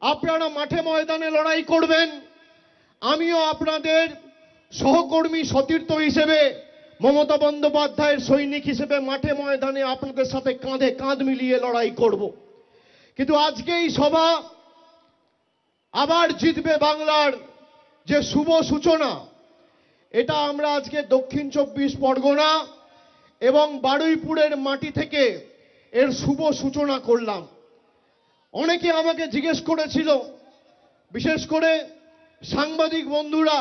আপনারা মাঠে ময়দানে লড়াই করবেন, আমিও আপনাদের সহকর্মী সতীর্থ হিসেবে, মমতা বন্দ্যোপাধ্যায়ের সৈনিক হিসেবে মাঠে ময়দানে আপনাদের সাথে কাঁধে কাঁধ মিলিয়ে লড়াই করব। কিন্তু আজকে এই সভা আবার জিতবে বাংলার যে শুভ সূচনা, এটা আমরা আজকে দক্ষিণ 24 পরগনা এবং বারুইপুরের মাটি থেকে এর শুভ সূচনা করলাম। অনেকে আমাকে জিজ্ঞেস করেছিল, বিশেষ করে সাংবাদিক বন্ধুরা,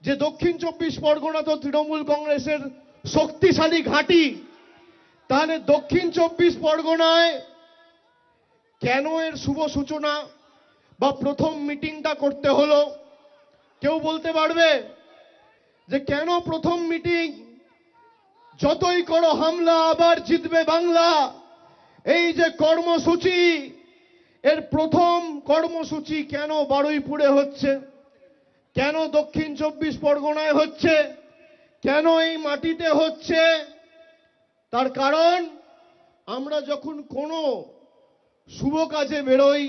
যে দক্ষিণ 24 পরগনা তো তৃণমূল কংগ্রেসের শক্তিশালী ঘাঁটি, তাহলে দক্ষিণ 24 পরগনায় কেন এর শুভ সূচনা বা প্রথম মিটিংটা করতে হলো? কেউ বলতে পারবে যে কেন প্রথম মিটিং? যতই করো হামলা আবার জিতবে বাংলা, এই যে কর্মসূচি, এর প্রথম কর্মসূচি কেন বারুইপুরে হচ্ছে, কেন দক্ষিণ 24 পরগনায় হচ্ছে, কেন এই মাটিতে হচ্ছে? তার কারণ আমরা যখন কোনো শুভ কাজে বেরোই,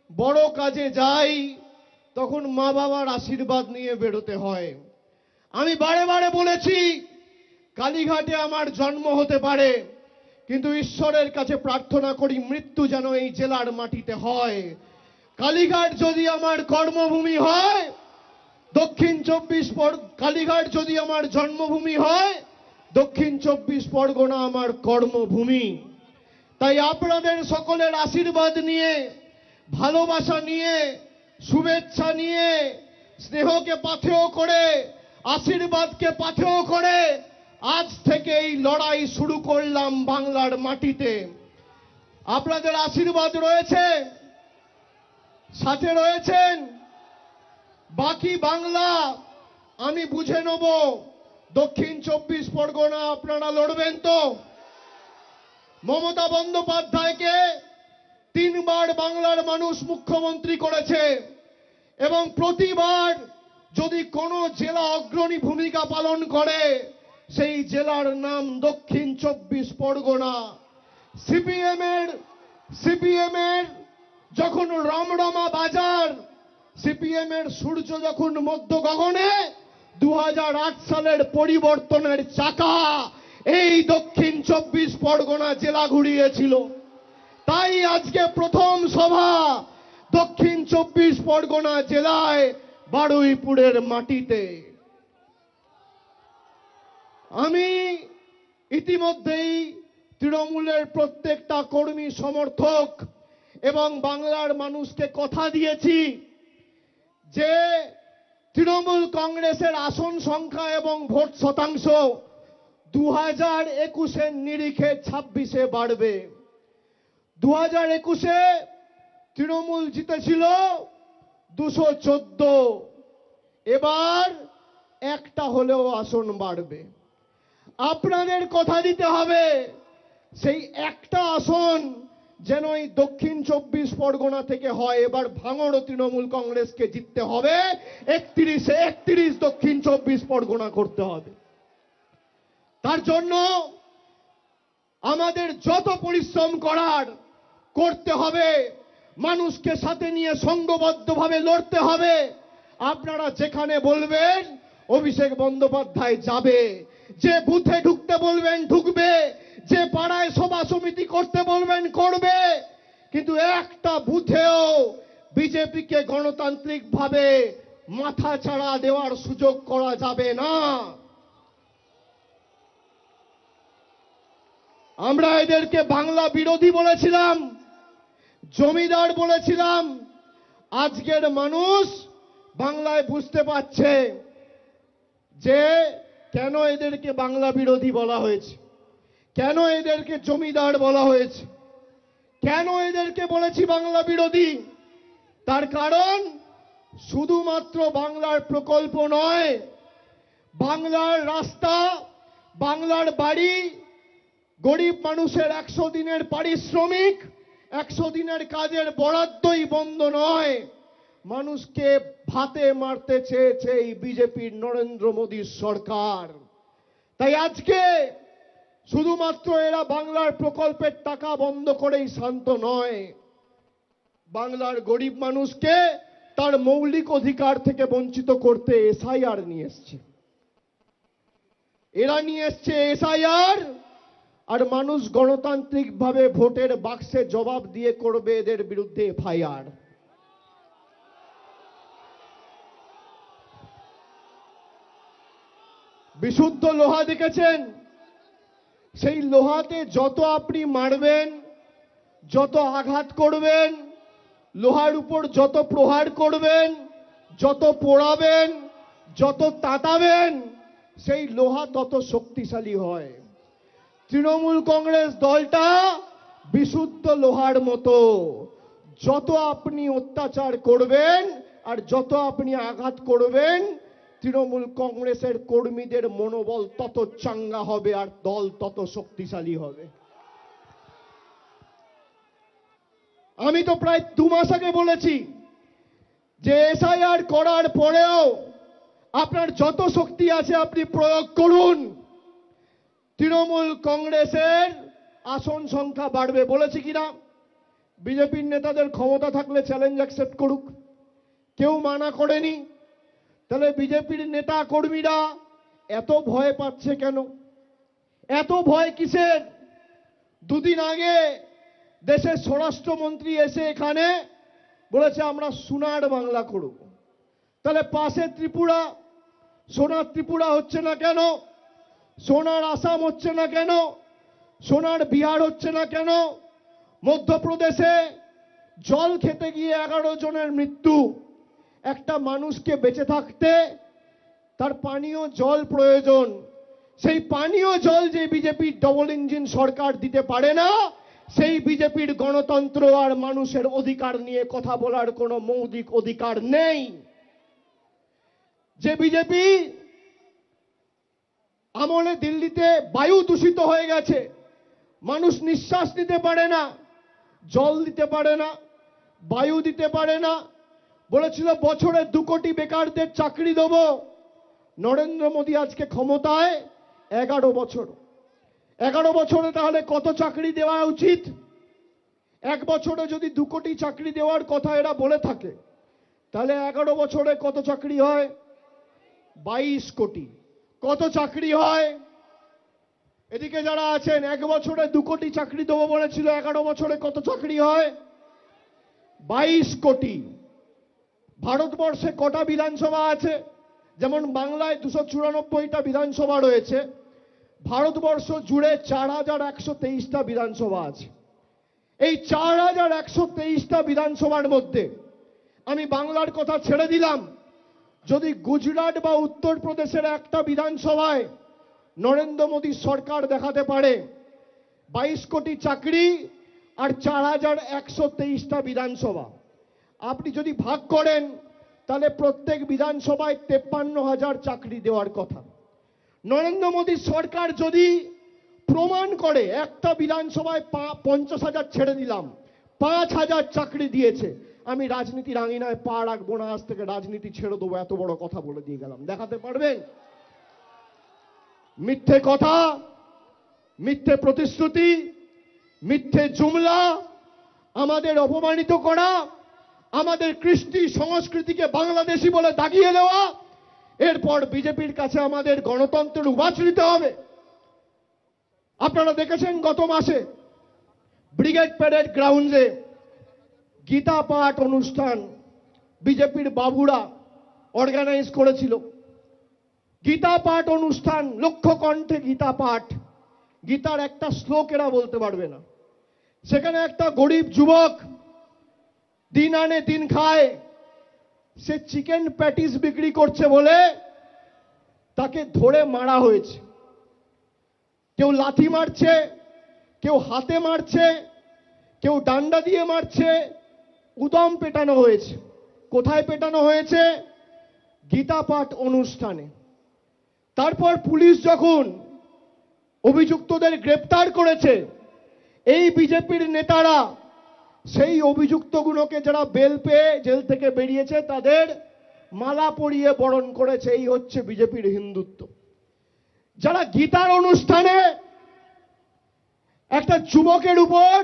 বড় কাজে যাই, তখন মা বাবার আশীর্বাদ নিয়ে বেরোতে হয়। আমি বারে বারে বলেছি, কালীঘাটে আমার জন্ম হতে পারে, কিন্তু ঈশ্বরের কাছে প্রার্থনা করি মৃত্যু যেন এই জেলার মাটিতে হয়। কালীঘাট যদি আমার কর্মভূমি হয়, কালীঘাট যদি আমার জন্মভূমি হয়, দক্ষিণ 24 পরগনা আমার কর্মভূমি। তাই আপনাদের সকলের আশীর্বাদ নিয়ে, ভালোবাসা নিয়ে, শুভেচ্ছা নিয়ে, স্নেহকে পাথেয় করে, আশীর্বাদকে পাথেয় করে আজ থেকে এই লড়াই শুরু করলাম বাংলার মাটিতে। আপনাদের আশীর্বাদ রয়েছে, সাথে রয়েছেন। বাকি বাংলা আমি বুঝে নেব। দক্ষিণ 24 পরগনা আপনারা লড়বেন তো? মমতা বন্দ্যোপাধ্যায়কে 3 বার বাংলার মানুষ মুখ্যমন্ত্রী করেছে, এবং প্রতিবার যদি কোনো জেলা অগ্রণী ভূমিকা পালন করে, সেই জেলার নাম দক্ষিণ 24 পরগনা। সিপিএম এর যখন রমরমা বাজার, সিপিএম এর সূর্য যখন মধ্য গগনে, 2008 সালের পরিবর্তনের চাকা এই দক্ষিণ 24 পরগনা জেলা ঘুরিয়েছিল। তাই আজকে প্রথম সভা দক্ষিণ 24 পরগনা জেলায় বারুইপুরের মাটিতে। আমি ইতিমধ্যেই তৃণমূলের প্রত্যেকটা কর্মী সমর্থক এবং বাংলার মানুষকে কথা দিয়েছি যে তৃণমূল কংগ্রেসের আসন সংখ্যা এবং ভোট শতাংশ 2021-এর নিরিখে 26-এ বাড়বে। 2021-এ তৃণমূল জিতেছিল 214, এবার একটা হলেও আসন বাড়বে। আপনাদের কথা দিতে হবে, সেই একটা আসন যেন এই দক্ষিণ 24 পরগনা থেকে হয়। এবার ভাঙড় তৃণমূল কংগ্রেসকে জিততে হবে, 31-এ 31 দক্ষিণ 24 পরগনা করতে হবে। তার জন্য আমাদের যত পরিশ্রম করার করতে হবে, মানুষকে সাথে নিয়ে সংঘবদ্ধভাবে লড়তে হবে। আপনারা যেখানে বলবেন অভিষেক বন্দ্যোপাধ্যায় যাবে, যে বুথে ঢুকতে বলবেন ঢুকবে, যে পাড়ায় সভা সমিতি করতে বলবেন করবে, কিন্তু একটা বুথেও বিজেপিকে গণতান্ত্রিকভাবে মাথাচাড়া দেওয়ার সুযোগ করা যাবে না। আমরা এদেরকে বাংলা বিরোধী বলেছিলাম, জমিদার বলেছিলাম। আজকের মানুষ বাংলায় বুঝতে পারছে যে কেন এদেরকে বাংলা বিরোধী বলা হয়েছে, কেন এদেরকে জমিদার বলা হয়েছে, কেন এদেরকে বলেছি বাংলা বিরোধী। তার কারণ শুধুমাত্র বাংলার প্রকল্প নয়, বাংলার রাস্তা, বাংলার বাড়ি, গরিব মানুষের 100 দিনের পারিশ্রমিক, 100 দিনের কাজের বরাদ্দই বন্ধ নয়। মানুষকে ভাতে মারতে চেয়েছে এই বিজেপির নরেন্দ্র মোদীর সরকার। তাই আজকে শুধুমাত্র এরা বাংলার প্রকল্পের টাকা বন্ধ করেই শান্ত নয়, বাংলার গরিব মানুষকে তার মৌলিক অধিকার থেকে বঞ্চিত করতে এসআইআর নিয়ে এসছে। এরা নিয়ে এসছে এসআইআর, আর মানুষ গণতান্ত্রিকভাবে ভোটের বাক্সে জবাব দিয়ে করবে এদের বিরুদ্ধে এফআইআর। বিশুদ্ধ লোহা দেখেছেন, সেই লোহাতে যত আপনি মারবেন, যত আঘাত করবেন, লোহার উপর যত প্রহার করবেন, যত পোড়াবেন, যত তাতাবেন, সেই লোহা তত শক্তিশালী হয়। তৃণমূল কংগ্রেস দলটা বিশুদ্ধ লোহার মতো, যত আপনি অত্যাচার করবেন আর যত আপনি আঘাত করবেন, তৃণমূল কংগ্রেসের কর্মীদের মনোবল তত চাঙ্গা হবে আর দল তত শক্তিশালী হবে। আমি তো প্রায় 2 মাস আগে বলেছি যে এসআইআর করার পরেও আপনার যত শক্তি আছে আপনি প্রয়োগ করুন, তৃণমূল কংগ্রেসের আসন সংখ্যা বাড়বে। বলেছি কিনা? বিজেপির নেতাদের ক্ষমতা থাকলে চ্যালেঞ্জ অ্যাকসেপ্ট করুক, কেউ মানা করেনি। তাহলে বিজেপির নেতা কর্মীরা এত ভয় পাচ্ছে কেন? এত ভয় কিসের? 2 দিন আগে দেশের স্বরাষ্ট্রমন্ত্রী এসে এখানে বলেছে আমরা সোনার বাংলা করব। তাহলে পাশে ত্রিপুরা, সোনার ত্রিপুরা হচ্ছে না কেন? সোনার আসাম হচ্ছে না কেন? সোনার বিহার হচ্ছে না কেন? মধ্যপ্রদেশে জল খেতে গিয়ে 11 জনের মৃত্যু। একটা মানুষকে বেঁচে থাকতে তার পানীয় জল প্রয়োজন। সেই পানীয় জল যে বিজেপির ডবল ইঞ্জিন সরকার দিতে পারে না, সেই বিজেপির গণতন্ত্র আর মানুষের অধিকার নিয়ে কথা বলার কোনো মৌলিক অধিকার নেই। যে বিজেপি আমলে দিল্লিতে বায়ু দূষিত হয়ে গেছে, মানুষ নিঃশ্বাস নিতে পারে না, জল দিতে পারে না, বায়ু দিতে পারে না। বলেছিল বছরে 2 কোটি বেকারদের চাকরি দেব। নরেন্দ্র মোদী আজকে ক্ষমতায় 11 বছর। 11 বছরে তাহলে কত চাকরি দেওয়া উচিত? 1 বছরে যদি 2 কোটি চাকরি দেওয়ার কথা এরা বলে থাকে, তাহলে 11 বছরে কত চাকরি হয়? 22 কোটি। কত চাকরি হয়? এদিকে যারা আছেন, 1 বছরে 2 কোটি চাকরি দেবো বলেছিল, 11 বছরে কত চাকরি হয়? 22 কোটি। ভারতবর্ষে কটা বিধানসভা আছে? যেমন বাংলায় 294টা বিধানসভা রয়েছে, ভারতবর্ষ জুড়ে 4123টা বিধানসভা আছে। এই 4123টা বিধানসভার মধ্যে আমি বাংলার কথা ছেড়ে দিলাম, যদি গুজরাট বা উত্তরপ্রদেশের একটা বিধানসভায় নরেন্দ্র মোদী সরকার দেখাতে পারে 22 কোটি চাকরি আর 4123টা বিধানসভা, আপনি যদি ভাগ করেন তাহলে প্রত্যেক বিধানসভায় 53,000 চাকরি দেওয়ার কথা। নরেন্দ্র মোদী সরকার যদি প্রমাণ করে একটা বিধানসভায় 50,000 ছেড়ে দিলাম, 5,000 চাকরি দিয়েছে, আমি রাজনীতির আঙিনায় পা রাখবো না, আজ থেকে রাজনীতি ছেড়ে দেবো, এত বড় কথা বলে দিয়ে গেলাম। দেখাতে পারবেন? মিথ্যে কথা, মিথ্যে প্রতিশ্রুতি, মিথ্যে জুমলা, আমাদের অপমানিত করা, আমাদের কৃষ্টি সংস্কৃতিকে বাংলাদেশি বলে দাগিয়ে দেওয়া, এরপর বিজেপির কাছে আমাদের গণতন্ত্রের উবাচ নিতে হবে। আপনারা দেখেছেন গত মাসে ব্রিগেড প্যারেড গ্রাউন্ডে গীতা পাঠ অনুষ্ঠান বিজেপির বাবুরা অর্গানাইজ করেছিল। গীতা পাঠ অনুষ্ঠান, লক্ষ্য কণ্ঠে গীতা পাঠ, গীতার একটা শ্লোক এরা বলতে পারবে না। সেখানে একটা গরিব যুবক দিন আনে দিন খায়, সে চিকেন প্যাটিস বিক্রি করছে বলে তাকে ধরে মারা হয়েছে। কেউ লাথি মারছে, কেউ হাতে মারছে, কেউ ডান্ডা দিয়ে মারছে, উদম পেটানো হয়েছে। কোথায় পেটানো হয়েছে? গীতা পাঠ অনুষ্ঠানে। তারপর পুলিশ যখন অভিযুক্তদের গ্রেপ্তার করেছে, এই বিজেপির নেতারা সেই অভিযুক্তগুলোকে যারা বেল পেয়ে জেল থেকে বেরিয়েছে তাদের মালা পরিয়ে বরণ করেছে। এই হচ্ছে বিজেপির হিন্দুত্ব। যারা গীতার অনুষ্ঠানে একটা যুবকের উপর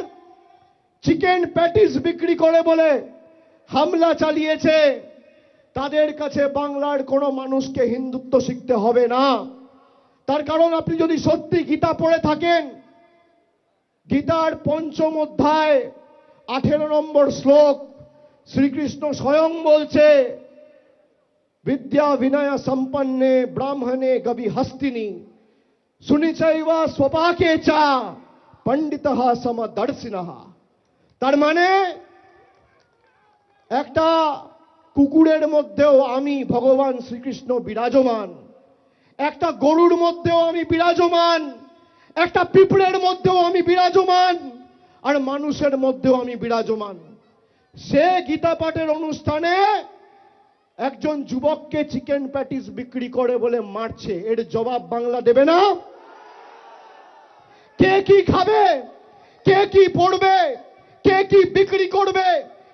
চিকেন প্যাটিস বিক্রি করে বলে হামলা চালিয়েছে, তাদের কাছে বাংলার কোনো মানুষকে হিন্দুত্ব শিখতে হবে না। তার কারণ আপনি যদি সত্যি গীতা পড়ে থাকেন, গীতার ৫ম অধ্যায় ১৮ নম্বর শ্লোক শ্রীকৃষ্ণ স্বয়ং বলছে, বিদ্যা বিনয় সম্পন্নে ব্রাহ্মণে গবি হস্তিনী সুনিচৈবা স্বপাকে চা পণ্ডিতঃ সমদর্শিনঃ। তার মানে একটা কুকুরের মধ্যেও আমি ভগবান শ্রীকৃষ্ণ বিরাজমান, একটা গরুর মধ্যেও আমি বিরাজমান, একটা পিঁপড়ের মধ্যেও আমি বিরাজমান, আর মানুষের মধ্যেও আমি বিরাজমান। সে গীতা পাঠের অনুষ্ঠানে একজন যুবককে চিকেন প্যাটিস বিক্রি করে বলে মারছে, এর জবাব বাংলা দেবে না? কে কি খাবে, কে কি পড়বে, কে কি বিক্রি করবে,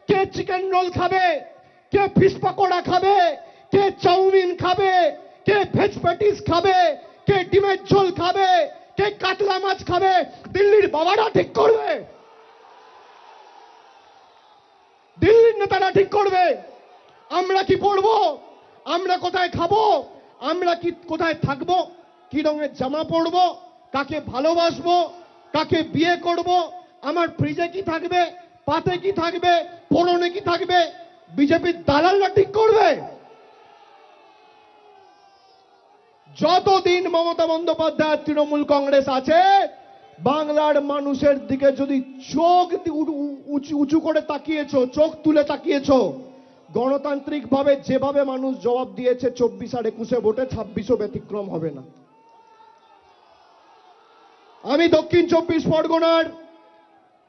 কে চিকেন রোল খাবে, কে ফিশ পকোড়া খাবে, কে চাউমিন খাবে, কে ভেজ প্যাটিস খাবে, কে ডিমের ঝোল খাবে, কে কাতলা মাছ খাবে, দিল্লির বাবারা ঠিক করবে, দিল্লির নেতারা ঠিক করবে। আমরা কি পড়বো, আমরা কোথায় খাবো, আমরা কি কোথায় থাকবো, কি রঙের জামা পরবো, কাকে ভালোবাসবো, কাকে বিয়ে করব, আমার ফ্রিজে কি থাকবে, পাতে কি থাকবে, পরনে কি থাকবে, বিজেপির দালালরা ঠিক করবে? যতদিন মমতা বন্দ্যোপাধ্যায় তৃণমূল কংগ্রেস আছে, বাংলার মানুষের দিকে যদি চোখ উঁচু করে তাকিয়েছো, চোখ তুলে তাকিয়েছো, গণতান্ত্রিক ভাবে যেভাবে মানুষ জবাব দিয়েছে ২৪ আর ২১ ভোটে, ২৬ও ব্যতিক্রম হবে না। আমি দক্ষিণ ২৪ পরগনার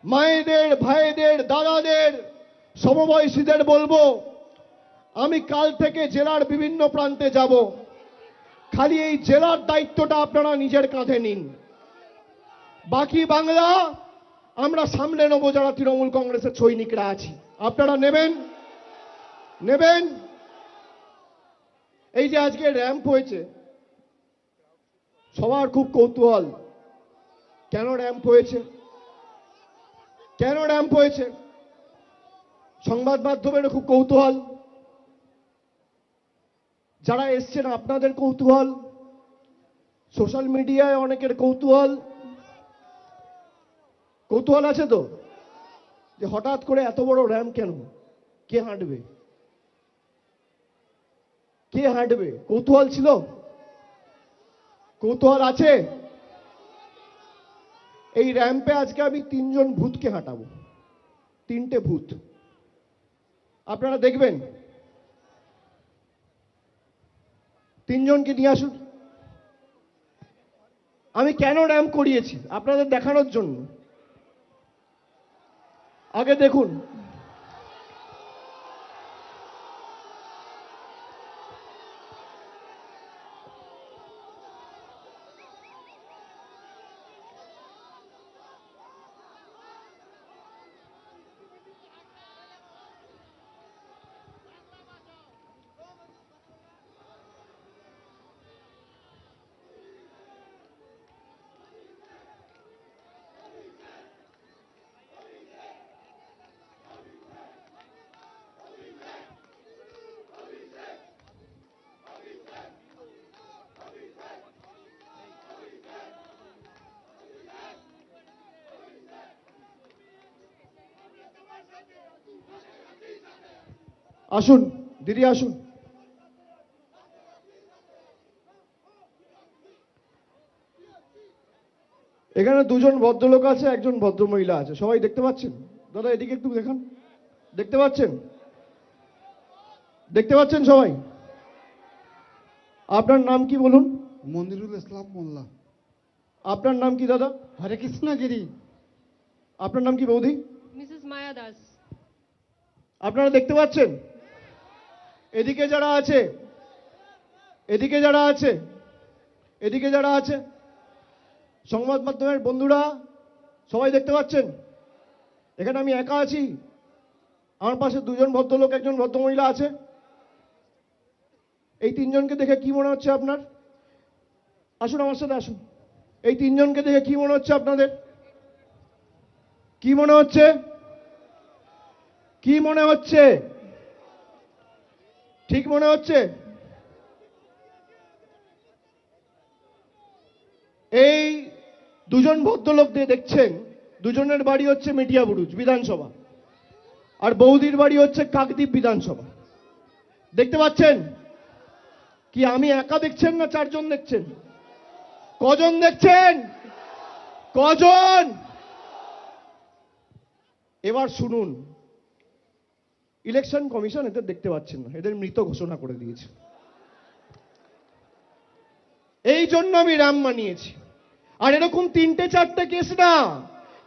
মায়েদের, ভাইদের, দাদাদের, সমবয়সীদের বলবো, আমি কাল থেকে জেলার বিভিন্ন প্রান্তে যাব। খালি এই জেলার দায়িত্বটা আপনারা নিজের কাঁধে নিন, বাকি বাংলা আমরা সামলে নেব যারা তৃণমূল কংগ্রেসের সৈনিকরা আছি। আপনারা নেবেন, নেবেন। এই যে আজকে র্যাম্প হয়েছে, সবার খুব কৌতূহল, কেন র্যাম্প হয়েছে, কেন র্যাম্প হয়েছে, সংবাদ মাধ্যমের খুব কৌতূহল, যারা এসছেন আপনাদের কৌতূহল, সোশ্যাল মিডিয়ায় অনেকের কৌতূহল। কৌতূহল আছে তো যে হঠাৎ করে এত বড় র্যাম্প কেন, কে হাঁটবে, কে হাঁটবে, কৌতূহল ছিল, কৌতূহল আছে। এই র্যাম্পে আজকে আমি ৩ জন ভূতকে হাঁটাবো, ৩টে ভূত আপনারা দেখবেন। ৩ জনকে নিয়ে আসুন। আমি কেন র্যাম্প করিয়েছি আপনাদের দেখানোর জন্য। আগে দেখুন, আসুন দিদি আসুন। এখানে 2 জন ভদ্রলোক আছে, একজন ভদ্রমহিলা আছে, সবাই দেখতে পাচ্ছেন? দাদা এদিকে একটু দেখান, দেখতে পাচ্ছেন? দেখতে পাচ্ছেন সবাই? আপনার নাম কি বলুন? মনিরুল ইসলাম মোল্লা। আপনার নাম কি দাদা? হরে কৃষ্ণগিরি। আপনার নাম কি বৌদি? মিসেস মায়া দাস। আপনারা দেখতে পাচ্ছেন? এদিকে যারা আছে, এদিকে যারা আছে, এদিকে যারা আছে, সংবাদ মাধ্যমের বন্ধুরা সবাই দেখতে পাচ্ছেন? এখানে আমি একা আছি, আমার পাশে 2 জন ভদ্রলোক, একজন ভদ্রমহিলা আছে। এই 3 জনকে দেখে কি মনে হচ্ছে আপনার? আসুন আমার সাথে আসুন। এই 3 জনকে দেখে কি মনে হচ্ছে আপনাদের? কি মনে হচ্ছে? কি মনে হচ্ছে? ঠিক মনে হচ্ছে? এই দুজন ভদ্রলোক দিয়ে দেখছেন, দুজনের বাড়ি হচ্ছে মেটিয়াবুরুজ বিধানসভা, আর বৌদির বাড়ি হচ্ছে কাকদ্বীপ বিধানসভা। দেখতে পাচ্ছেন? কি আমি একা দেখছেন না চারজন দেখছেন? কজন দেখছেন? কজন? এবার শুনুন, ইলেকশন কমিশন এদের দেখতে পাচ্ছেন না, এদের মৃত ঘোষণা করে দিয়েছে। এই জন্য আমি রাম মানিয়েছি। আর এরকম 3-4টে কেস না,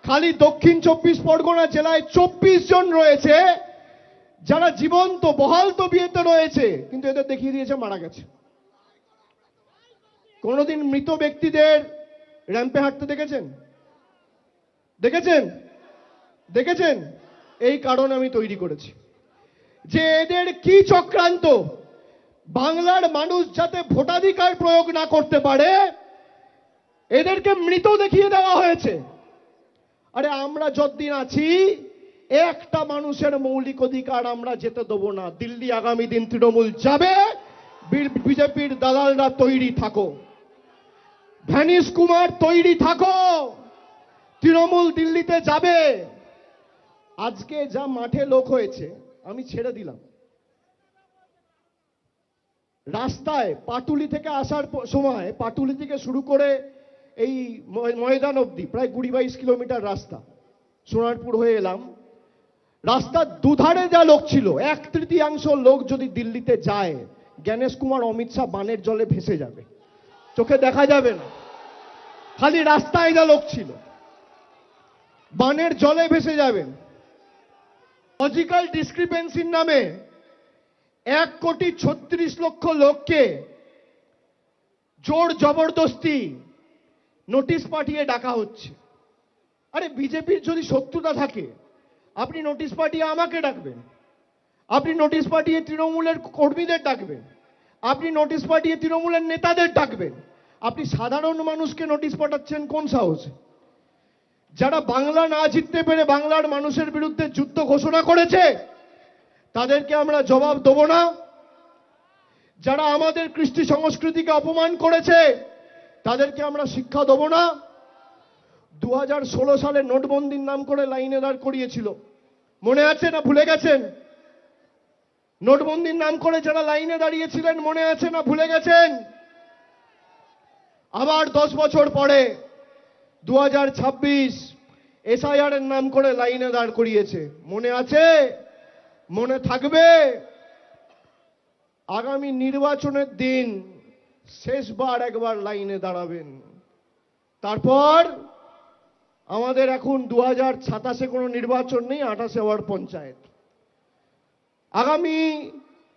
খালি দক্ষিণ 24 পরগনা জেলায় 24 জন রয়েছে যারা জীবন্ত বহাল তবিয়তে রয়েছে, কিন্তু এদের দেখিয়ে দিয়েছে মারা গেছে। কোনোদিন মৃত ব্যক্তিদের র্যাম্পে হাঁটতে দেখেছেন? দেখেছেন? দেখেছেন? এই কারণ আমি তৈরি করেছি যে এদের কি চক্রান্ত, বাংলার মানুষ যাতে ভোটাধিকার প্রয়োগ না করতে পারে এদেরকে মৃত দেখিয়ে দেওয়া হয়েছে। আরে আমরা যতদিন আছি একটা মানুষের মৌলিক অধিকার আমরা যেতে দেবো না। দিল্লি আগামী দিন তৃণমূল যাবে, বিজেপির দালালরা তৈরি থাকো, ভ্যানিশ কুমার তৈরি থাকো, তৃণমূল দিল্লিতে যাবে। আজকে যা মাঠে লোক হয়েছে আমি ছেড়ে দিলাম। রাস্তায় পাটুলি থেকে আসার সময়, পাটুলি থেকে শুরু করে এই ময়দান অবধি প্রায় 20-22 কিলোমিটার রাস্তা, সোনারপুর হয়ে এলাম। রাস্তার দুধারে যা লোক ছিল, 1/3 লোক যদি দিল্লিতে যায়, জ্ঞানেশ কুমার অমিত শাহ বানের জলে ভেসে যাবে, চোখে দেখা যাবে না। খালি রাস্তায় যা লোক ছিল বানের জলে ভেসে যাবেন। লজিক্যাল ডিসক্রিপেন্সির নামে 1,36,00,000 লোককে জোর জবরদস্তি নোটিশ পাঠিয়ে ডাকা হচ্ছে। আরে বিজেপির যদি শত্রুতা থাকে আপনি নোটিশ পাঠিয়ে আমাকে ডাকবেন, আপনি নোটিশ পাঠিয়ে তৃণমূলের কর্মীদের ডাকবেন, আপনি নোটিশ পাঠিয়ে তৃণমূলের নেতাদের ডাকবেন। আপনি সাধারণ মানুষকে নোটিশ পাঠাচ্ছেন কোন সাহসে? যারা বাংলা না জিততে পেরে বাংলার মানুষের বিরুদ্ধে যুদ্ধ ঘোষণা করেছে তাদেরকে আমরা জবাব দেব না? যারা আমাদের কৃষ্টি সংস্কৃতিকে অপমান করেছে তাদেরকে আমরা শিক্ষা দেব না? 2016 সালে নোটবন্দির নাম করে লাইনে দাঁড় করিয়েছিল, মনে আছে না ভুলে গেছেন? নোটবন্দির নাম করে যারা লাইনে দাঁড়িয়েছিলেন মনে আছে না ভুলে গেছেন? আবার 10 বছর পরে 2026 এসআইআর এর নাম করে লাইনে দাঁড় করিয়েছে, মনে আছে? মনে থাকবে? আগামী নির্বাচনের দিন শেষবার একবার লাইনে দাঁড়াবেন, তারপর আমাদের এখন 2027-এ কোনো নির্বাচন নেই, 28-এ হওয়ার পঞ্চায়েত। আগামী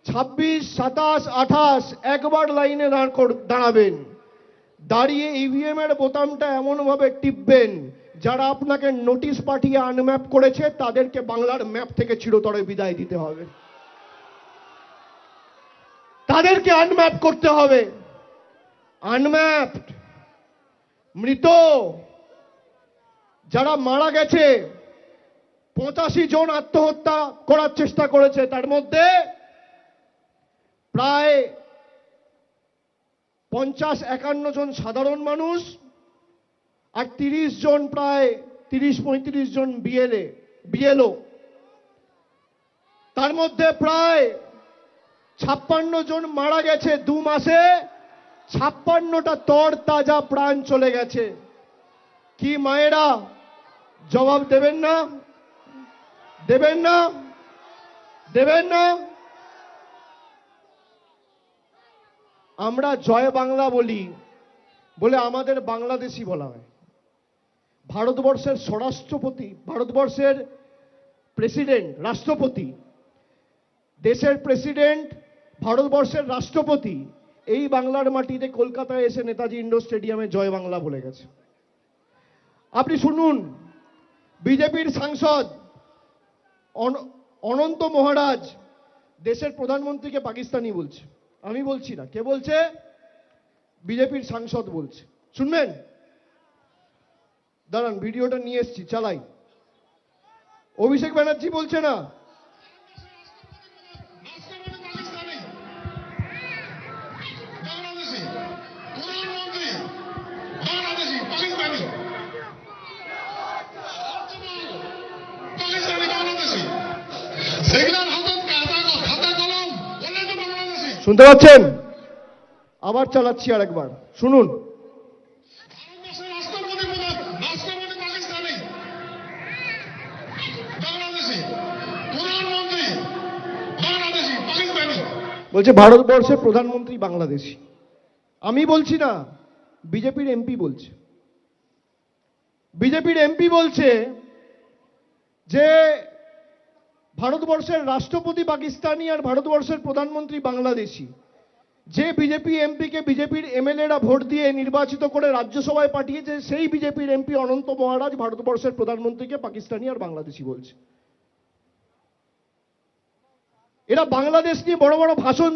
26, 27, 28 একবার লাইনে দাঁড়াবেন, দাঁড়িয়ে ইভিএম এর বোতামটা এমন ভাবে টিপবেন যারা আপনাকে নোটিশ পাঠিয়ে আনম্যাপ করেছে তাদেরকে বাংলার ম্যাপ থেকে চিরতরে বিদায় দিতে হবে, তাদেরকে আনম্যাপ করতে হবে। আনম্যাপড, মৃত যারা মারা গেছে, 85 জন আত্মহত্যা করার চেষ্টা করেছে, তার মধ্যে প্রায় 50-51 জন সাধারণ মানুষ আর 30 জন, প্রায় 30-35 জন বিএলও, তার মধ্যে প্রায় 56 জন মারা গেছে 2 মাসে। 56টা তর তাজা প্রাণ চলে গেছে। কি মায়েরা জবাব দেবেন না? দেবেন না? দেবেন না? আমরা জয় বাংলা বলি বলে আমাদের বাংলাদেশি বলা হয়। ভারতবর্ষের স্বরাষ্ট্রপতি, ভারতবর্ষের প্রেসিডেন্ট, রাষ্ট্রপতি, দেশের প্রেসিডেন্ট, ভারতবর্ষের রাষ্ট্রপতি এই বাংলার মাটিতে কলকাতায় এসে নেতাজি ইন্ডোর স্টেডিয়ামে জয় বাংলা বলে গেছে। আপনি শুনুন, বিজেপির সাংসদ অনন্ত মহারাজ দেশের প্রধানমন্ত্রীকে পাকিস্তানি বলছে। আমি বলছি না, কে বলছে? বিজেপির সাংসদ বলছে। শুনবেন? দাঁড়ান, ভিডিওটা নিয়ে এসছি, চালাই। অভিষেক ব্যানার্জি বলছে না, শুনতে পাচ্ছেন? আবার চালাচ্ছি আর একবার শুনুন। ভারতবর্ষের রাষ্ট্রপতি পাকিস্তানি, বাংলাদেশি, প্রধানমন্ত্রী বাংলাদেশি, পাকিস্তানি। বলছে ভারতবর্ষের প্রধানমন্ত্রী বাংলাদেশী। আমি বলছি না, বিজেপির এমপি বলছে। বিজেপির এমপি বলছে যে ভারতবর্ষের রাষ্ট্রপতি পাকিস্তানি আর ভারতবর্ষের প্রধানমন্ত্রী বাংলাদেশী। যে বিজেপি এমপিকে বিজেপির এমএলএরা ভোট দিয়ে নির্বাচিত করে রাজ্যসভায় পাঠিয়েছে, সেই বিজেপির এমপি অনন্ত মহারাজ ভারতবর্ষের প্রধানমন্ত্রীকে পাকিস্তানি আর বাংলাদেশী বলছে। এরা বাংলাদেশ নিয়ে বড় বড় ভাষণ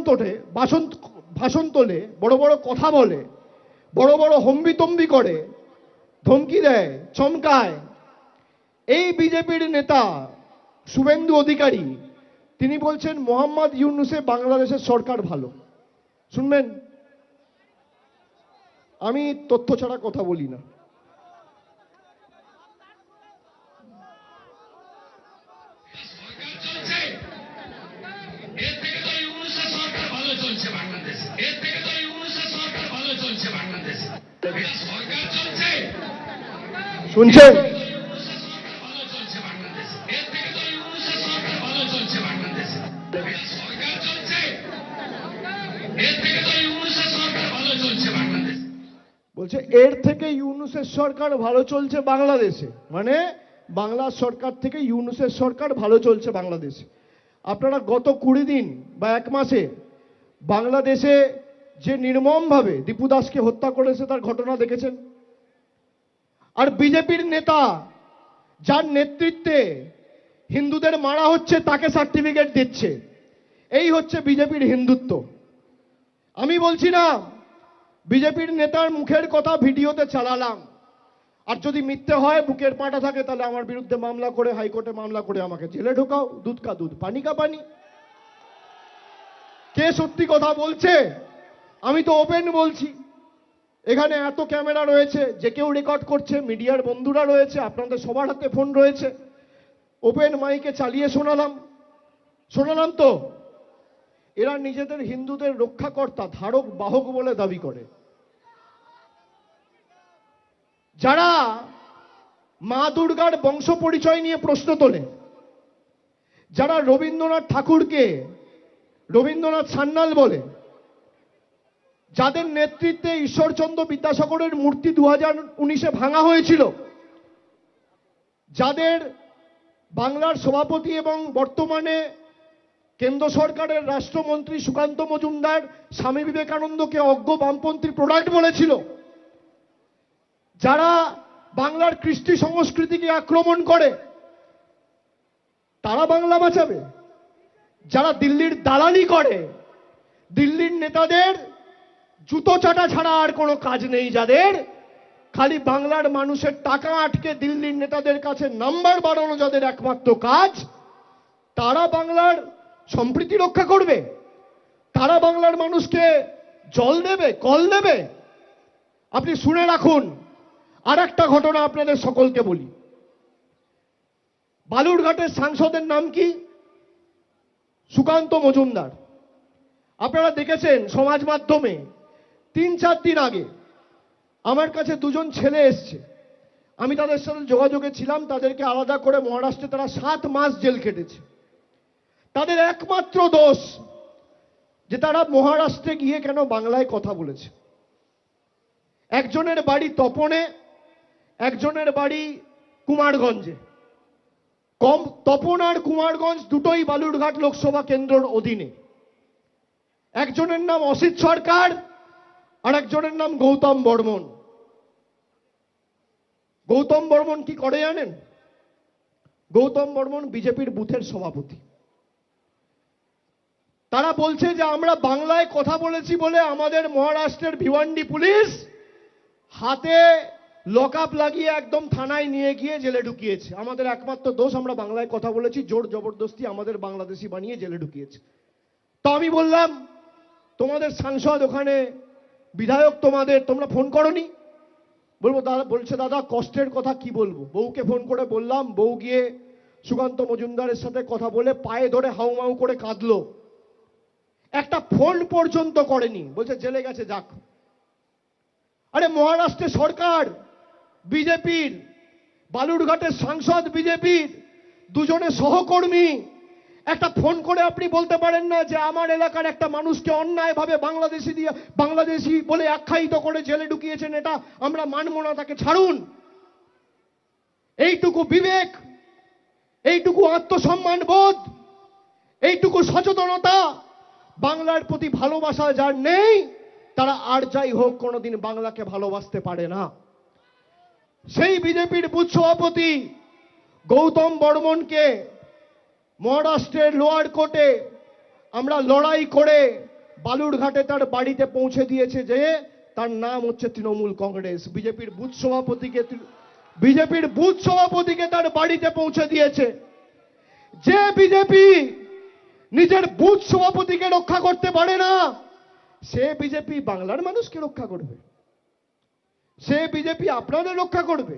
তোলে, বড় বড় কথা বলে, বড় বড় হম্বিতম্বি করে, ধমকি দেয়, চমকায়। এই বিজেপির নেতা শুভেন্দু অধিকারী তিনি বলছেন মোহাম্মদ ইউনূসে বাংলাদেশের সরকার ভালো। শুনবেন? আমি তথ্য ছাড়া কথা বলি না। এর থেকে তো ইউনূসের সরকার ভালো চলছে বাংলাদেশ। এর থেকে তো ইউনূসের সরকার ভালো চলছে বাংলাদেশ। সরকার চলছে, শুনছেন? ইউনূসের সরকার ভালো চলছে বাংলাদেশ। এর থেকে তো ইউনূসের সরকার ভালো চলছে বাংলাদেশ। সরকার চলছে, এর থেকে তো ইউনূসের সরকার ভালো চলছে বাংলাদেশ। বলছে এর থেকে ইউনূসের সরকার ভালো চলছে বাংলাদেশে, মানে বাংলার সরকার থেকে ইউনূসের সরকার ভালো চলছে বাংলাদেশে। আপনারা গত 20 দিন বা 1 মাসে বাংলাদেশে যে নির্মমভাবে দীপু দাসকে হত্যা করেছে তার ঘটনা দেখেছেন। আর বিজেপির নেতা যার নেতৃত্বে হিন্দুদের মারা হচ্ছে তাকে সার্টিফিকেট দিচ্ছে। এই হচ্ছে বিজেপির হিন্দুত্ব। আমি বলছি না, বিজেপির নেতার মুখের কথা ভিডিওতে চালালাম। আর যদি মিথ্যে হয়, বুকের পাটা থাকে, তাহলে আমার বিরুদ্ধে মামলা করে হাইকোর্টে মামলা করে আমাকে জেলে ঢোকাও। দুধ কা দুধ, পানি কা পানি। কে সত্যি কথা বলছে? আমি তো ওপেন বলছি। এখানে এত ক্যামেরা রয়েছে, যে কেউ রেকর্ড করছে, মিডিয়ার বন্ধুরা রয়েছে, আপনাদের সবার হাতে ফোন রয়েছে। ওপেন মাইকে চালিয়ে শোনালাম তো। এরা নিজেদের হিন্দুদের রক্ষাকর্তা, ধারক বাহক বলে দাবি করে। যারা মা দুর্গার বংশ পরিচয় নিয়ে প্রশ্ন তোলে, যারা রবীন্দ্রনাথ ঠাকুরকে রবীন্দ্রনাথ সান্যাল বলে, যাদের নেতৃত্বে ঈশ্বরচন্দ্র বিদ্যাসাগরের মূর্তি 2019-এ ভাঙা হয়েছিল, যাদের বাংলার সভাপতি এবং বর্তমানে কেন্দ্র সরকারের রাষ্ট্রমন্ত্রী সুকান্ত মজুমদার স্বামী বিবেকানন্দকে অজ্ঞ বামপন্থী প্রোডাক্ট বলেছিল, যারা বাংলার কৃষ্টি সংস্কৃতিকে আক্রমণ করে, তারা বাংলা বাঁচাবে? যারা দিল্লির দালালি করে, দিল্লির নেতাদের জুতো চাটা ছাড়া আর কোনো কাজ নেই, যাদের খালি বাংলার মানুষের টাকা আটকে দিল্লির নেতাদের কাছে নাম্বার বাড়ানো যাদের একমাত্র কাজ, তারা বাংলার সম্প্রীতি রক্ষা করবে? তারা বাংলার মানুষকে জল দেবে, কল দেবে? আপনি শুনে রাখুন। আর একটা ঘটনা আপনাদের সকলকে বলি। বালুরঘাটের সাংসদের নাম কি? সুকান্ত মজুমদার। আপনারা দেখেছেন সমাজ মাধ্যমে 3-4 দিন আগে আমার কাছে 2জন ছেলে এসছে। আমি তাদের সাথে যোগাযোগে ছিলাম। তাদেরকে আলাদা করে মহারাষ্ট্রে তারা 7 মাস জেল খেটেছে। তাদের একমাত্র দোষ যে তারা মহারাষ্ট্রে গিয়ে কেন বাংলায় কথা বলেছে। একজনের বাড়ি তপনে, একজনের বাড়ি কুমারগঞ্জে। তপন আর কুমারগঞ্জ দুটোই বালুরঘাট লোকসভা কেন্দ্রের অধীনে। একজনের নাম অসিত সরকার আর একজনের নাম গৌতম বর্মন। গৌতম বর্মন কি করে জানেন? গৌতম বর্মন বিজেপির বুথের সভাপতি। তারা বলছে যে আমরা বাংলায় কথা বলেছি বলে আমাদের মহারাষ্ট্রের ভিওয়ান্ডি পুলিশ হাতে লকআপ লাগিয়ে একদম থানায় নিয়ে গিয়ে জেলে ঢুকিয়েছে। আমাদের একমাত্র দোষ, আমরা বাংলায় কথা বলেছি, জোর জবরদস্তি আমাদের বাংলাদেশি বানিয়ে জেলে ঢুকিয়েছে। তো আমি বললাম, তোমাদের সাংসদ ওখানে, বিধায়ক তোমরা ফোন করনি? বলছে দাদা কষ্টের কথা কি বলবো। বউকে ফোন করে বললাম, বউ গিয়ে সুকান্ত মজুমদারের সাথে কথা বলে পায়ে ধরে হাউমাউ করে কাঁদলো। একটা ফোন পর্যন্ত করেনি, বলছে জেলে গেছে যাক। আরে মহারাষ্ট্রে সরকার বিজেপির, বালুরঘাটের সাংসদ বিজেপির, দুজনে সহকর্মী, একটা ফোন করে আপনি বলতে পারেন না যে আমার এলাকার একটা মানুষকে অন্যায়ভাবে বাংলাদেশি বলে আখ্যায়িত করে জেলে ঢুকিয়েছেন, এটা আমরা মানব না, তাকে ছাড়ুন। এইটুকু বিবেক, এইটুকু আত্মসম্মান বোধ, এইটুকু সচেতনতা বাংলার প্রতি ভালোবাসা যার নেই, তারা আর যাই হোক কোনোদিন বাংলাকে ভালোবাসতে পারে না। সেই বিজেপির বুথ সভাপতি গৌতম বর্মনকে মহারাষ্ট্রের লোয়ার কোর্টে আমরা লড়াই করে বালুরঘাটে তার বাড়িতে পৌঁছে দিয়েছে, যে তার নাম হচ্ছে তৃণমূল কংগ্রেস। বিজেপির বুথ সভাপতিকে তার বাড়িতে পৌঁছে দিয়েছে। যে বিজেপি নিজের বুথ সভাপতিকে রক্ষা করতে পারে না, সে বিজেপি বাংলার মানুষকে রক্ষা করবে? সে বিজেপি আপনাদের রক্ষা করবে?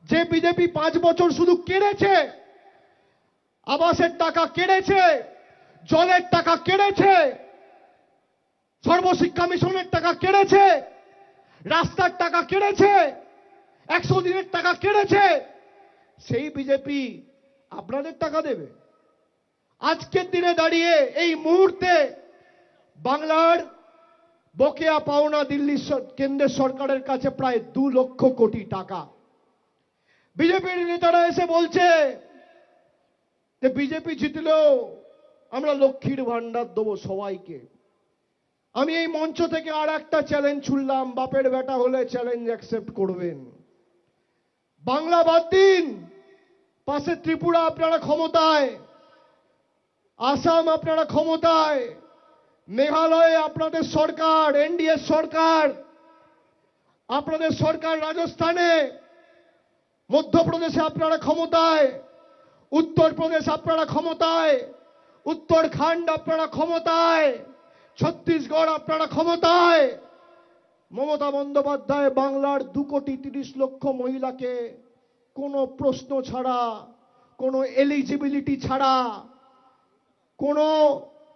যে বিজেপি 5 বছর শুধু কেড়েছে, আবাসের টাকা কেড়েছে, জলের টাকা কেড়েছে, সর্বশিক্ষা মিশনের টাকা কেড়েছে, রাস্তার টাকা কেড়েছে, 100 দিনের টাকা কেড়েছে, সেই বিজেপি আপনাদের টাকা দেবে? আজকের দিনে দাঁড়িয়ে এই মুহূর্তে বাংলার বকেয়া পাওনা দিল্লি কেন্দ্রের সরকারের কাছে প্রায় 2 লক্ষ কোটি টাকা। বিজেপির নেতারা এসে বলছে যে বিজেপি জিতলেও আমরা লক্ষ্মীর ভান্ডার দেবো সবাইকে। আমি এই মঞ্চ থেকে আর একটা চ্যালেঞ্জ ছুড়লাম, বাপের বেটা হলে চ্যালেঞ্জ অ্যাকসেপ্ট করবেন। বাংলা বাদ দিন, পাশে ত্রিপুরা আপনারা ক্ষমতায়, আসাম আপনারা ক্ষমতায়, মেঘালয়ে আপনাদের সরকার, এনডিএ সরকার, আপনাদের সরকার রাজস্থানে, মধ্যপ্রদেশে আপনারা ক্ষমতায়, উত্তরপ্রদেশ আপনারা ক্ষমতায়, উত্তরাখণ্ড আপনারা ক্ষমতায়, ছত্তিশগড় আপনারা ক্ষমতায়। মমতা বন্দ্যোপাধ্যায় বাংলার 2,30,00,000 মহিলাকে কোনো প্রশ্ন ছাড়া, কোনো এলিজিবিলিটি ছাড়া, কোনো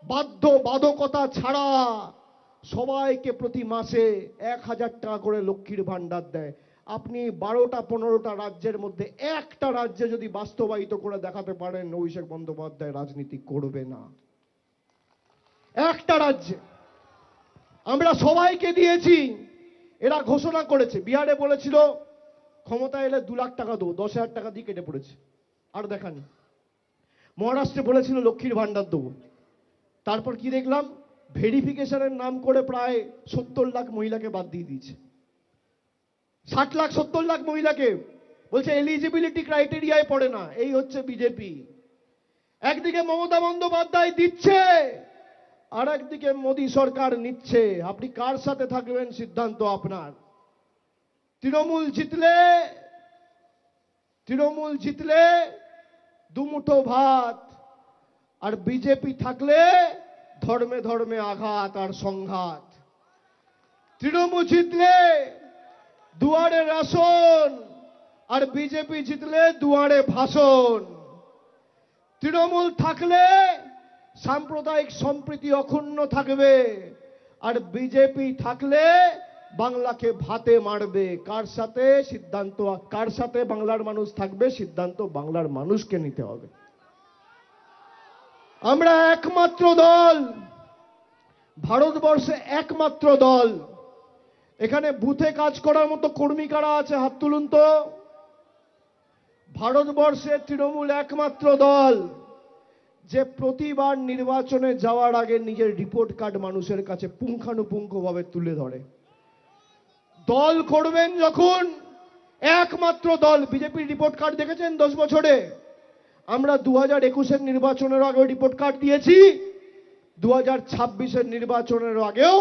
বাধ্যবাধকতা ছাড়া সবাইকে প্রতি মাসে 1,000 টাকা করে লক্ষ্মীর ভান্ডার দেয়। আপনি 12টা-15টা রাজ্যের মধ্যে একটা রাজ্যে যদি বাস্তবায়িত করে দেখাতে পারেন, অভিষেক বন্দ্যোপাধ্যায় রাজনীতি করবে না। একটা রাজ্যে আমরা সবাইকে দিয়েছি, এরা ঘোষণা করেছে। বিহারে বলেছিল ক্ষমতা এলে 2 লাখ টাকা দেবো, 10,000 টাকা দিয়ে কেটে পড়েছে, আর দেখানি। মহারাষ্ট্রে বলেছিল লক্ষ্মীর ভান্ডার দেবো, তারপর কি দেখলাম, ভেরিফিকেশনের নাম করে প্রায় 70 লাখ মহিলাকে বাদ দিয়ে দিয়েছে। 60 লাখ 70 লাখ মহিলাকে বলছে এলিজিবিলিটি ক্রাইটেরিয়ায় পড়ে না। এই হচ্ছে বিজেপি। একদিকে মমতা বন্দ্যোপাধ্যায় দিচ্ছে, আর একদিকে মোদী সরকার নিচ্ছে। আপনি কার সাথে থাকবেন সিদ্ধান্ত আপনার। তৃণমূল জিতলে 2 মুঠো ভাত, আর বিজেপি থাকলে ধর্মে ধর্মে আঘাত আর সংঘাত। তৃণমূল জিতলে দুয়ারে রাশন, আর বিজেপি জিতলে দুয়ারে ভাষণ। তৃণমূল থাকলে সাম্প্রদায়িক সম্প্রীতি অক্ষুণ্ণ থাকবে, আর বিজেপি থাকলে বাংলাকে ভাতে মারবে। কার সাথে বাংলার মানুষ থাকবে, সিদ্ধান্ত বাংলার মানুষকে নিতে হবে। আমরা একমাত্র দল, ভারতবর্ষে একমাত্র দল। এখানে বুথে কাজ করার মতো কর্মী কারা আছে হাত তুলুন তো। ভারতবর্ষে তৃণমূল একমাত্র দল যে প্রতিবার নির্বাচনে যাওয়ার আগে নিজের রিপোর্ট কার্ড মানুষের কাছে পুঙ্খানুপুঙ্খভাবে তুলে ধরে। দল করবেন যখন, একমাত্র দল। বিজেপির রিপোর্ট কার্ড দেখেছেন 10 বছরে? আমরা 2021-এর নির্বাচনের আগেও রিপোর্ট কার্ড দিয়েছি, 2026-এর নির্বাচনের আগেও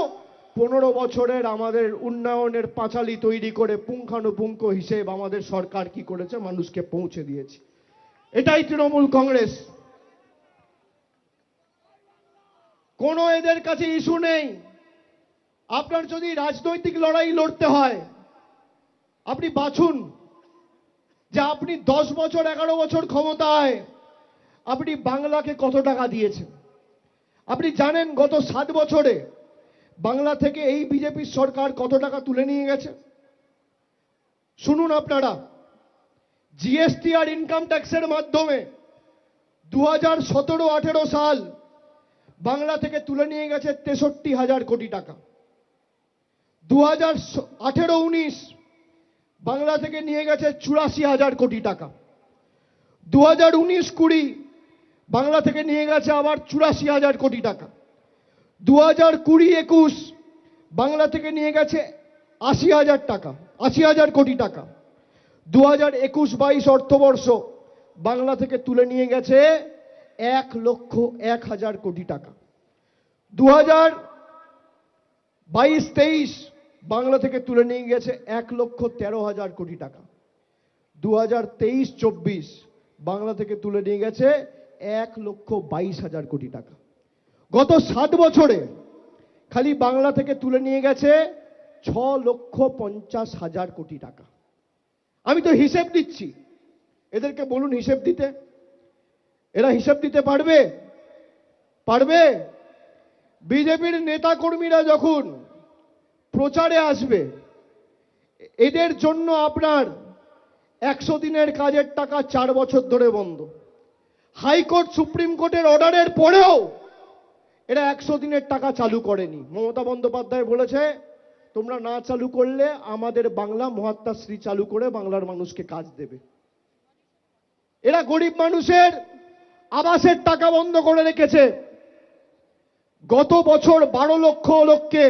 15 বছরের আমাদের উন্নয়নের পাঁচালী তৈরি করে পুঙ্খানুপুঙ্খ হিসেব আমাদের সরকার কি করেছে মানুষকে পৌঁছে দিয়েছে। এটাই তৃণমূল কংগ্রেস। কোনো এদের কাছে ইস্যু নেই। আপনার যদি রাজনৈতিক লড়াই লড়তে হয়, আপনি বাছুন যে আপনি 10 বছর 11 বছর ক্ষমতায় আপনি বাংলাকে কত টাকা দিয়েছেন, আপনি জানেন গত 7 বছরে বাংলা থেকে এই বিজেপির সরকার কত টাকা তুলে নিয়ে গেছে? শুনুন আপনারা, জিএসটি আর ইনকাম ট্যাক্সের মাধ্যমে 2017-18 সাল বাংলা থেকে তুলে নিয়ে গেছে 63,000 কোটি টাকা। 2018-19 বাংলা থেকে নিয়ে গেছে 84,000 কোটি টাকা। 2019-20 বাংলা থেকে নিয়ে গেছে আবার 84,000 কোটি টাকা। 2020-21 বাংলা থেকে নিয়ে গেছে 80,000 কোটি টাকা। 2021-22 অর্থবর্ষ বাংলা থেকে তুলে নিয়ে গেছে 1,01,000 কোটি টাকা। 2022-23 বাংলা থেকে তুলে নিয়ে গেছে 1,13,000 কোটি টাকা। 2023-24 বাংলা থেকে তুলে নিয়ে গেছে 1,22,000 কোটি টাকা। গত 7 বছরে খালি বাংলা থেকে তুলে নিয়ে গেছে 6,50,000 কোটি টাকা। আমি তো হিসেব দিচ্ছি, এদেরকে বলুন হিসেব দিতে। এরা হিসেব দিতে পারবে? পারবে? বিজেপির নেতা কর্মীরা যখন প্রচারে আসবে, এদের জন্য আপনার 100 দিনের কাজের টাকা 4 বছর ধরে বন্ধ। হাইকোর্ট সুপ্রিম কোর্টের অর্ডারের পরেও এরা 100 দিনের টাকা চালু করেনি। মমতা বন্দ্যোপাধ্যায় বলেছে, তোমরা না চালু করলে আমাদের বাংলা মহাত্মাশ্রী চালু করে বাংলার মানুষকে কাজ দেবে। এরা গরিব মানুষের আবাসের টাকা বন্ধ করে রেখেছে। গত বছর 12 লক্ষ লোককে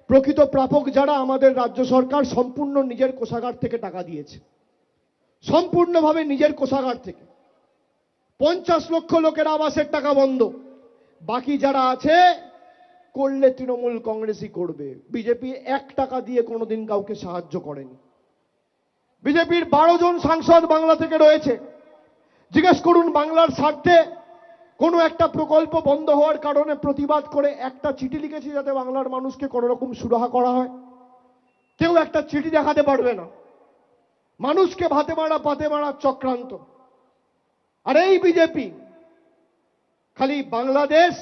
প্রকৃত প্রাপক যারা আমাদের রাজ্য সরকার সম্পূর্ণ নিজের কোষাগার থেকে টাকা দিয়েছে, সম্পূর্ণভাবে নিজের কোষাগার থেকে। 50 লক্ষ লোকের আবাসের টাকা বন্ধ। বাকি যারা আছে করলে তৃণমূল কংগ্রেসই করবে। বিজেপি 1 টাকা দিয়ে কোনোদিন কাউকে সাহায্য করেনি। বিজেপির 12 জন সাংসদ বাংলা থেকে রয়েছে। জিজ্ঞেস করুন, বাংলার স্বার্থে কোনো একটা প্রকল্প বন্ধ হওয়ার কারণে প্রতিবাদ করে একটা চিঠি লিখেছি যাতে বাংলার মানুষকে কোনো রকম সুরাহা করা হয়? কেউ একটা চিঠি দেখাতে পারবে না। মানুষকে ভাতে মারা পাতে মারা চক্রান্ত। আর এই বিজেপি খালি বাংলাদেশ,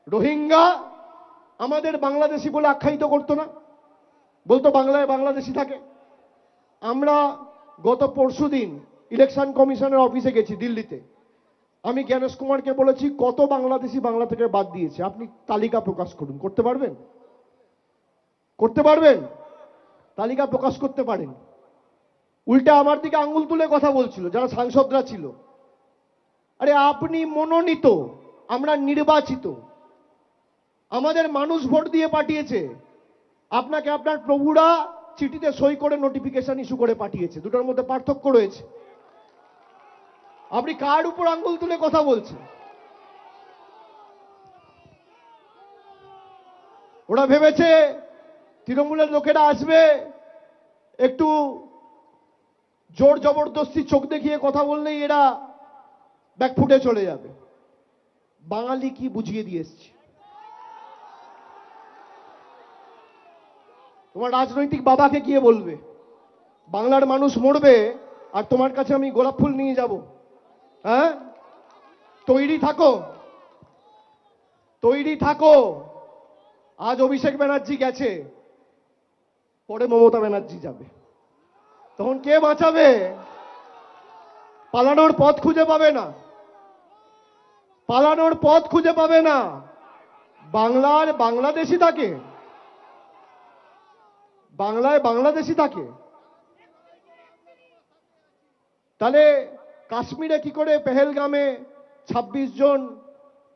রোহিঙ্গা, আমাদের বাংলাদেশি বলে আখ্যায়িত করতো না, বলতো বাংলায় বাংলাদেশি থাকে। আমরা গত পরশুদিন ইলেকশন কমিশনের অফিসে গেছি দিল্লিতে। আমি জ্ঞানেশ কুমারকে বলেছি কত বাংলাদেশি বাংলা থেকে বাদ দিয়েছে, আপনি তালিকা প্রকাশ করুন। করতে পারবেন? করতে পারবেন? তালিকা প্রকাশ করতে পারেন। উল্টা আমার দিকে আঙ্গুল তুলে কথা বলছিল যারা সাংসদরা ছিল। আরে আপনি মনোনীত, আমরা নির্বাচিত, আমাদের মানুষ ভোট দিয়ে পাঠিয়েছে। আপনাকে আপনার প্রভুরা চিঠিতে সই করে নোটিফিকেশন ইস্যু করে পাঠিয়েছে। দুটোর মধ্যে পার্থক্য রয়েছে। আপনি কার উপর আঙ্গুল তুলে কথা বলছেন? ওরা ভেবেছে তৃণমূলের লোকেরা আসবে, একটু জোর জবরদস্তি চোখ দেখিয়ে কথা বললেই এরা ব্যাকফুটে চলে যাবে। বাঙালি কি বুঝিয়ে দিয়ে এসছে। তোমার রাজনৈতিক বাবাকে গিয়ে বলবে বাংলার মানুষ মরবে আর তোমার কাছে আমি গোলাপ ফুল নিয়ে যাব। হ্যাঁ, তৈরি থাকো, তৈরি থাকো। আজ অভিষেক ব্যানার্জি গেছে, পরে মমতা ব্যানার্জি যাবে। তখন কে বাঁচাবে? পালানোর পথ খুঁজে পাবে না, পালানোর পথ খুঁজে পাবে না। বাংলার বাংলাদেশি থাকে, বাংলায় বাংলাদেশি থাকে। তাহলে কাশ্মীরে কি করে পেহেলগামে 26 জন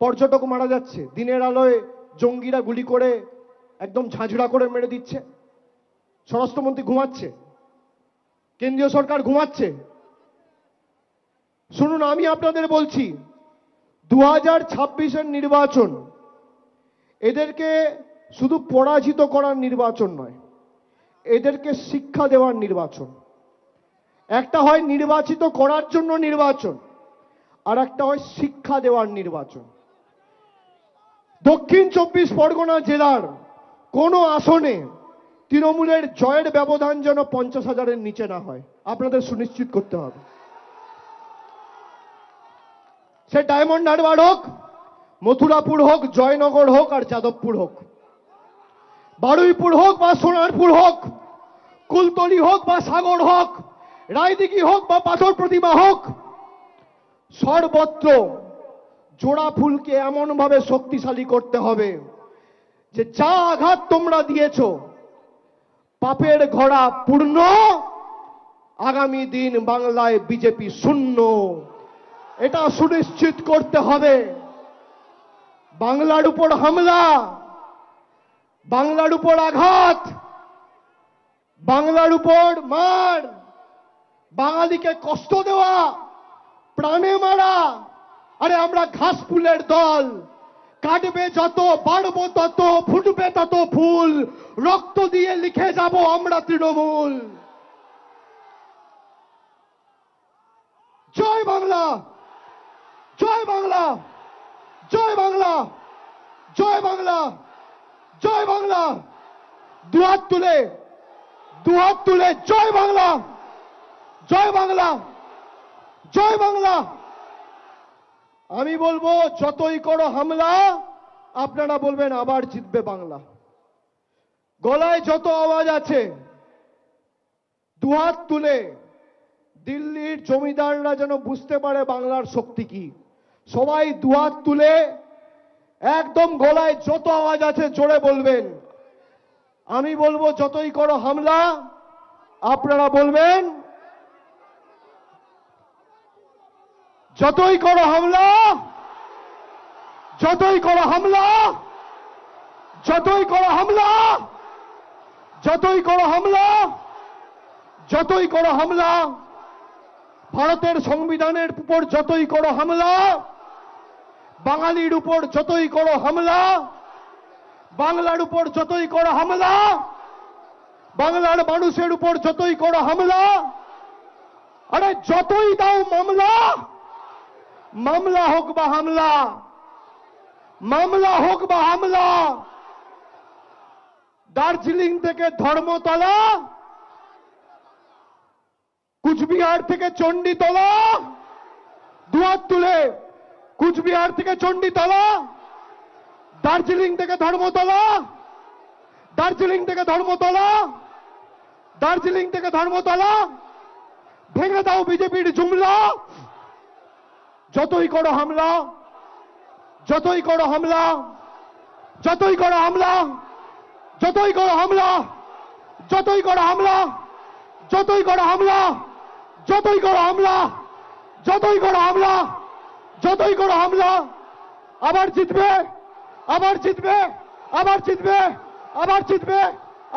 পর্যটক মারা যাচ্ছে? দিনের আলোয় জঙ্গিরা গুলি করে একদম ঝাঁঝরা করে মেরে দিচ্ছে। স্বরাষ্ট্রমন্ত্রী ঘুমাচ্ছে, কেন্দ্রীয় সরকার ঘুমাচ্ছে। শুনুন, আমি আপনাদের বলছি 2026-এর নির্বাচন এদেরকে শুধু পরাজিত করার নির্বাচন নয়, এদেরকে শিক্ষা দেওয়ার নির্বাচন। একটা হয় নির্বাচিত করার জন্য নির্বাচন, আর একটা হয় শিক্ষা দেওয়ার নির্বাচন। দক্ষিণ 24 পরগনা জেলার কোন আসনে তৃণমূলের জয়ের ব্যবধান যেন 50,000-এর নিচে না হয়, আপনাদের সুনিশ্চিত করতে হবে। সে ডায়মন্ড হারবার হোক, মথুরাপুর হোক, জয়নগর হোক আর যাদবপুর হোক, বারুইপুর হোক বা সোনারপুর হোক, কুলতলি হোক বা সাগর হোক, রায়দিঘি হোক বা পাথর প্রতিমা হোক, সর্বত্র জোড়া ফুলকে এমন ভাবে শক্তিশালী করতে হবে যে যা আঘাত তোমরা দিয়েছো পাপের ঘোড়া পূর্ণ, আগামী দিন বাংলায় বিজেপি শূন্য, এটা সুনিশ্চিত করতে হবে। বাংলার উপর হামলা, বাংলার উপর আঘাত, বাংলার উপর মার, বাঙালিকে কষ্ট দেওয়া, প্রাণে মারা, আরে আমরা ঘাস ফুলের দল, কাটবে যত, বাড়বো তত, ফুটবে তত ফুল, রক্ত দিয়ে লিখে যাব আমরা তৃণমূল। জয় বাংলা, জয় বাংলা, জয় বাংলা, জয় বাংলা, জয় বাংলা। দুহাত তুলে, দুহাত তুলে জয় বাংলা, জয় বাংলা, জয় বাংলা। আমি বলবো যতই করো হামলা, আপনারা বলবেন আবার জিতবে বাংলা। গলায় যত আওয়াজ আছে দুহাত তুলে দিল্লির জমিদাররা যেন বুঝতে পারে বাংলার শক্তি কি, সবাই দুহাত তুলে একদম গলায় যত আওয়াজ আছে জোরে বলবেন। আমি বলবো যতই করো হামলা, আপনারা বলবেন যতই করো হামলা, যতই করো হামলা, যতই করো হামলা, যতই করো হামলা, যতই করো হামলা, ভারতের সংবিধানের উপর যতই করো হামলা, বাঙালির উপর যতই করো হামলা, বাংলার উপর যতই করো হামলা, বাংলার মানুষের উপর যতই করো হামলা, আরে যতই দাও মামলা, মামলা হোক বা হামলা, মামলা হোক বা হামলা, দার্জিলিং থেকে ধর্মতলা, কুচবিহার থেকে চণ্ডীতলা, দুহাত তুলে কুচবিহার থেকে চণ্ডীতলা, দার্জিলিং থেকে ধর্মতলা, দার্জিলিং থেকে ধর্মতলা, দার্জিলিং থেকে ধর্মতলা, ভেঙে দাও বিজেপির জুমলা। যতই করো হামলা, যতই করো হামলা, যতই করো হামলা, যতই করো হামলা, যতই করো হামলা, যতই করো হামলা, যতই করো হামলা, যতই করো হামলা, যতই করো হামলা, আবার জিতবে, আবার জিতবে, আবার জিতবে, আবার জিতবে,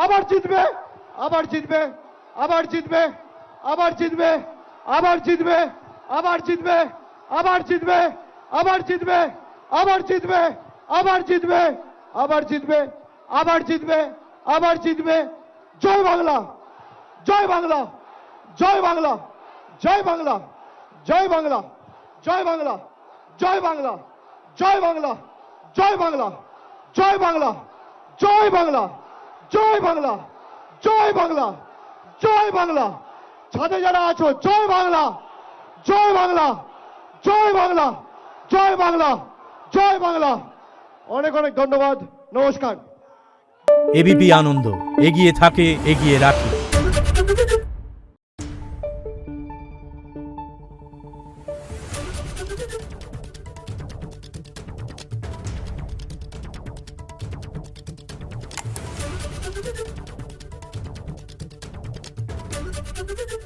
আবার জিতবে, আবার জিতবে, আবার জিতবে, আবার জিতবে, আবার জিতবে, আবার জিতবে, আবার জিতবে, আবার জিতবে, আবার জিতবে, আবার জিতবে, আবার জিতবে, আবার জিতবে, আবার জিতবে। জয় বাংলা, জয় বাংলা, জয় বাংলা, জয় বাংলা, জয় বাংলা, জয় বাংলা, জয় বাংলা, জয় বাংলা, জয় বাংলা, জয় বাংলা, জয় বাংলা, জয় বাংলা, জয় বাংলা, জয় বাংলা। ছাদে যারা আছো জয় বাংলা, জয় বাংলা, জয় বাংলা, জয় বাংলা, জয় বাংলা। অনেক অনেক ধন্যবাদ, নমস্কার। এবিপি আনন্দ, এগিয়ে থাকে, এগিয়ে রাখে। Thank you.